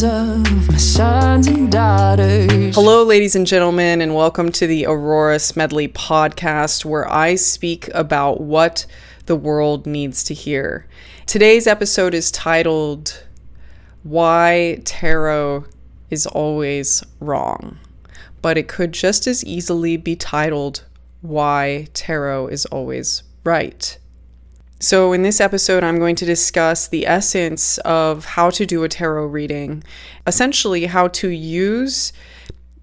names of my sons and daughters. Hello, ladies and gentlemen, and welcome to the Aurora Smedley podcast, where I speak about what the world needs to hear. Today's episode is titled, Why Tarot is Always Wrong. But it could just as easily be titled, Why Tarot is Always Right. So in this episode, I'm going to discuss the essence of how to do a tarot reading, essentially how to use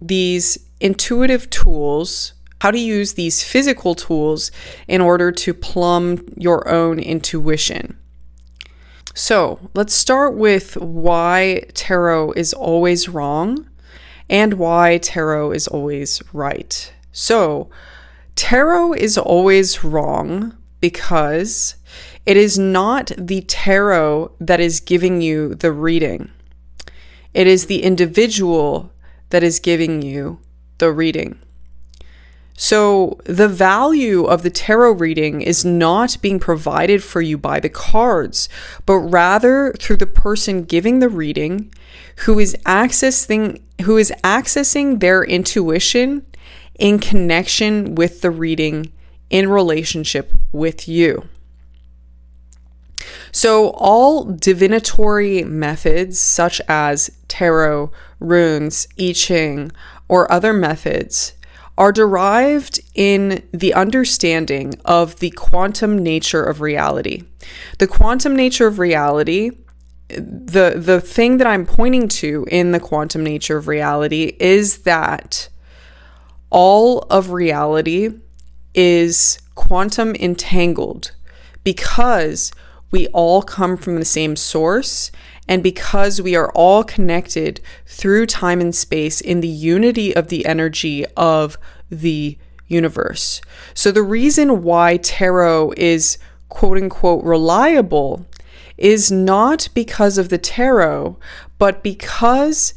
these intuitive tools, how to use these physical tools in order to plumb your own intuition. So let's start with why tarot is always wrong and why tarot is always right. So tarot is always wrong because it is not the tarot that is giving you the reading. It is the individual that is giving you the reading. So the value of the tarot reading is not being provided for you by the cards, but rather through the person giving the reading who is accessing their intuition in connection with the reading in relationship with you. So all divinatory methods such as tarot, runes, I Ching, or other methods are derived in the understanding of the quantum nature of reality. The quantum nature of reality, the thing that I'm pointing to in the quantum nature of reality is that all of reality is quantum entangled because we all come from the same source and because we are all connected through time and space in the unity of the energy of the universe. So the reason why tarot is quote unquote reliable is not because of the tarot, but because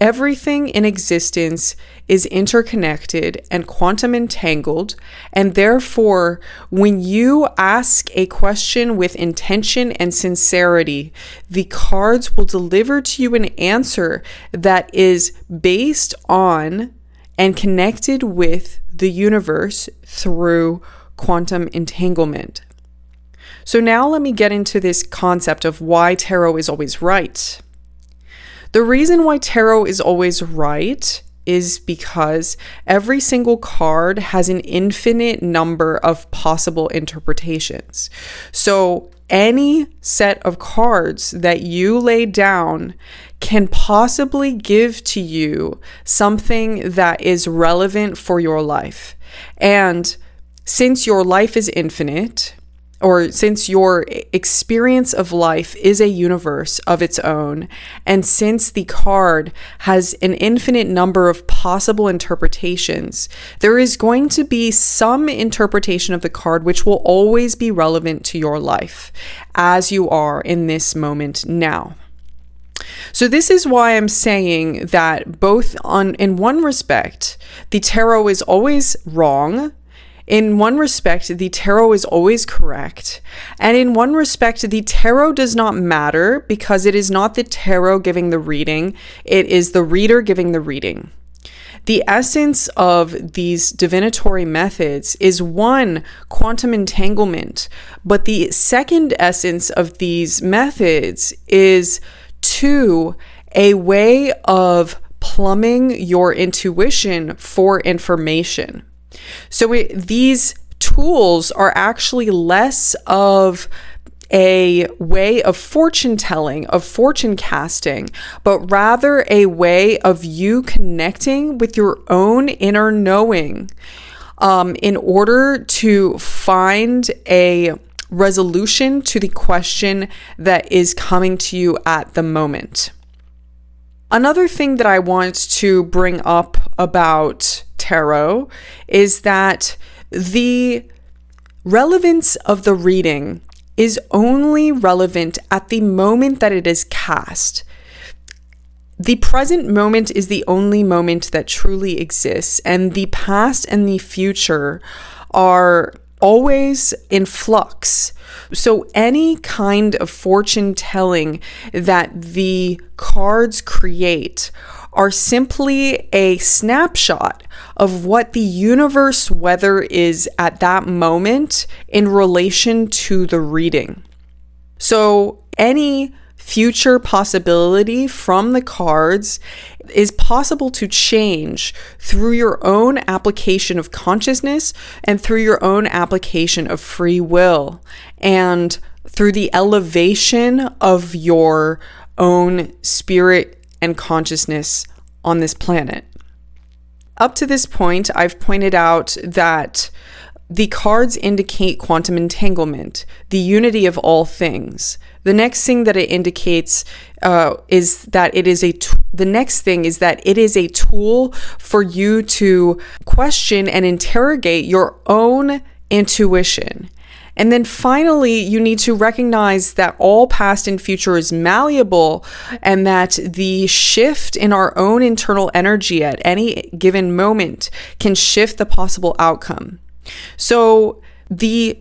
everything in existence is interconnected and quantum entangled, and therefore, when you ask a question with intention and sincerity, the cards will deliver to you an answer that is based on and connected with the universe through quantum entanglement. So now let me get into this concept of why tarot is always right. The reason why tarot is always right is because every single card has an infinite number of possible interpretations. So any set of cards that you lay down can possibly give to you something that is relevant for your life. And since your life is infinite, or since your experience of life is a universe of its own, and since the card has an infinite number of possible interpretations, there is going to be some interpretation of the card which will always be relevant to your life as you are in this moment now. So this is why I'm saying that in one respect, the tarot is always wrong. In one respect, the tarot is always correct. And in one respect, the tarot does not matter because it is not the tarot giving the reading. It is the reader giving the reading. The essence of these divinatory methods is one, quantum entanglement. But the second essence of these methods is two, a way of plumbing your intuition for information. So these tools are actually less of a way of fortune telling, of fortune casting, but rather a way of you connecting with your own inner knowing in order to find a resolution to the question that is coming to you at the moment. Another thing that I want to bring up about tarot is that the relevance of the reading is only relevant at the moment that it is cast. The present moment is the only moment that truly exists, and the past and the future are always in flux. So any kind of fortune telling that the cards create are simply a snapshot of what the universe weather is at that moment in relation to the reading. So any future possibility from the cards is possible to change through your own application of consciousness and through your own application of free will and through the elevation of your own spirit and consciousness on this planet. Up to this point, I've pointed out that the cards indicate quantum entanglement, the unity of all things. The next thing that it indicates is that it is a tool for you to question and interrogate your own intuition. And then finally, you need to recognize that all past and future is malleable and that the shift in our own internal energy at any given moment can shift the possible outcome. So the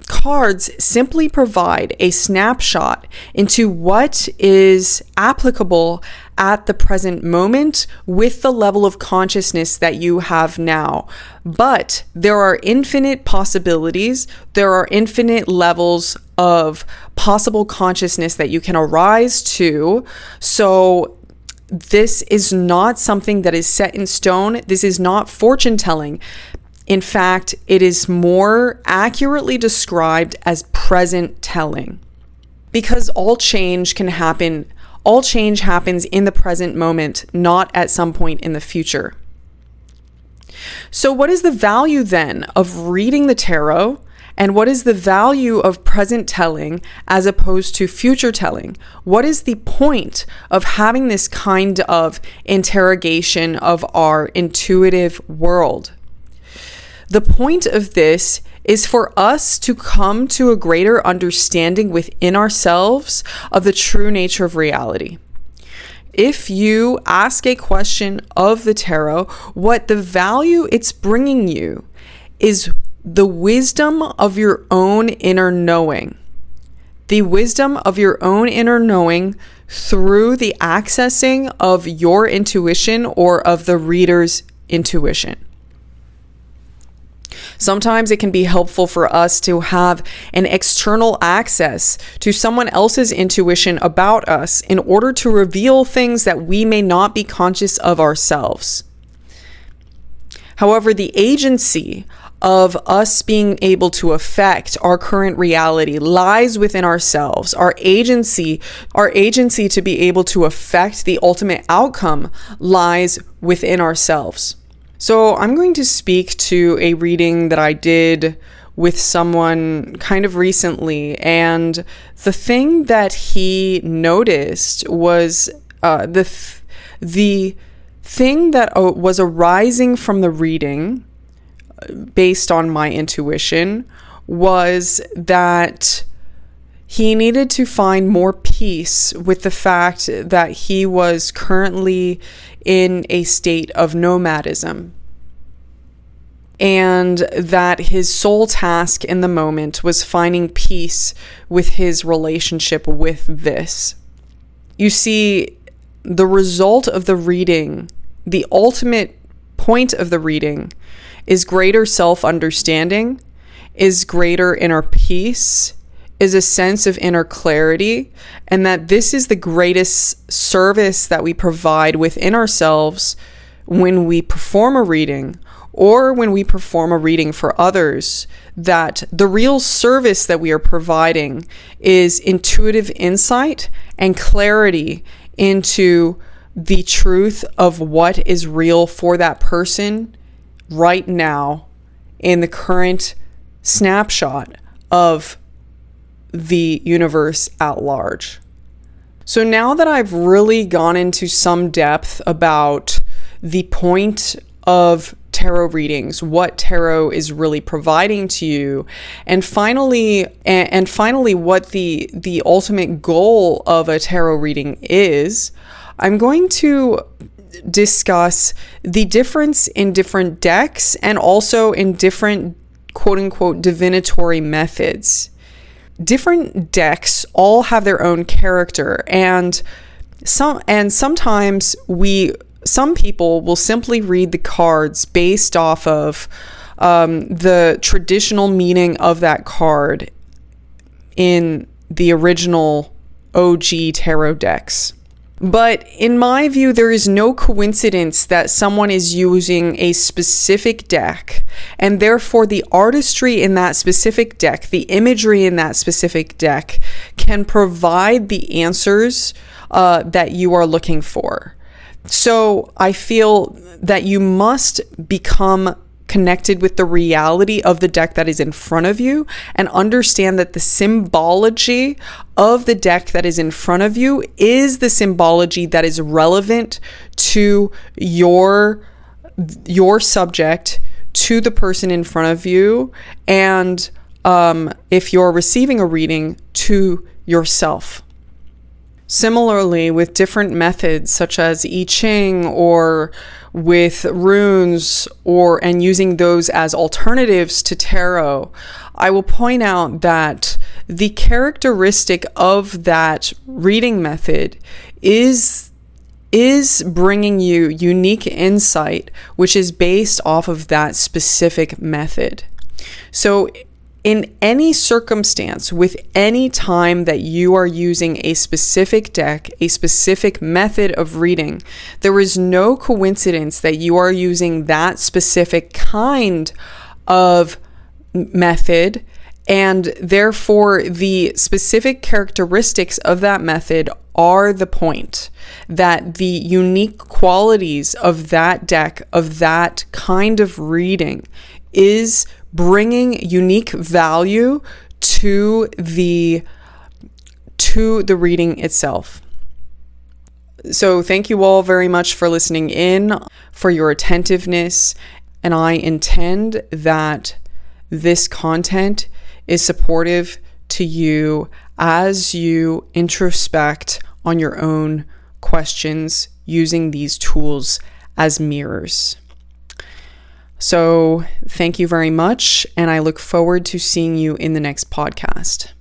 cards simply provide a snapshot into what is applicable at the present moment with the level of consciousness that you have now. But there are infinite possibilities. There are infinite levels of possible consciousness that you can arise to. So this is not something that is set in stone. This is not fortune telling. In fact, it is more accurately described as present telling. Because all change happens in the present moment, not at some point in the future. So what is the value then of reading the tarot? And what is the value of present telling as opposed to future telling? What is the point of having this kind of interrogation of our intuitive world? The point of this is for us to come to a greater understanding within ourselves of the true nature of reality. If you ask a question of the tarot, what the value it's bringing you is the wisdom of your own inner knowing. The wisdom of your own inner knowing through the accessing of your intuition or of the reader's intuition. Sometimes it can be helpful for us to have an external access to someone else's intuition about us in order to reveal things that we may not be conscious of ourselves. However, the agency of us being able to affect our current reality lies within ourselves. Our agency to be able to affect the ultimate outcome lies within ourselves. So I'm going to speak to a reading that I did with someone kind of recently, and the thing that he noticed was the thing that was arising from the reading based on my intuition was that he needed to find more peace with the fact that he was currently in a state of nomadism, and that his sole task in the moment was finding peace with his relationship with this. You see, the result of the reading, the ultimate point of the reading, is greater self-understanding, is greater inner peace, is a sense of inner clarity, and that this is the greatest service that we provide within ourselves when we perform a reading or when we perform a reading for others, that the real service that we are providing is intuitive insight and clarity into the truth of what is real for that person right now in the current snapshot of the universe at large. So now that I've really gone into some depth about the point of tarot readings, what tarot is really providing to you, and finally what the ultimate goal of a tarot reading is, I'm going to discuss the difference in different decks and also in different quote unquote divinatory methods. Different decks all have their own character, and sometimes some people will simply read the cards based off of the traditional meaning of that card in the original OG tarot decks. But in my view, there is no coincidence that someone is using a specific deck, and therefore the artistry in that specific deck, the imagery in that specific deck, can provide the answers that you are looking for. So I feel that you must become connected with the reality of the deck that is in front of you and understand that the symbology of the deck that is in front of you is the symbology that is relevant to your subject, to the person in front of you, and if you're receiving a reading, to yourself. Similarly, with different methods such as I Ching or with runes and using those as alternatives to tarot, I will point out that the characteristic of that reading method is bringing you unique insight, which is based off of that specific method. So in any circumstance, with any time that you are using a specific deck, a specific method of reading, there is no coincidence that you are using that specific kind of method, and therefore the specific characteristics of that method are the point. That the unique qualities of that deck, of that kind of reading, is bringing unique value to the reading itself. So thank you all very much for listening in, for your attentiveness, and I intend that this content is supportive to you as you introspect on your own questions using these tools as mirrors. So thank you very much, and I look forward to seeing you in the next podcast.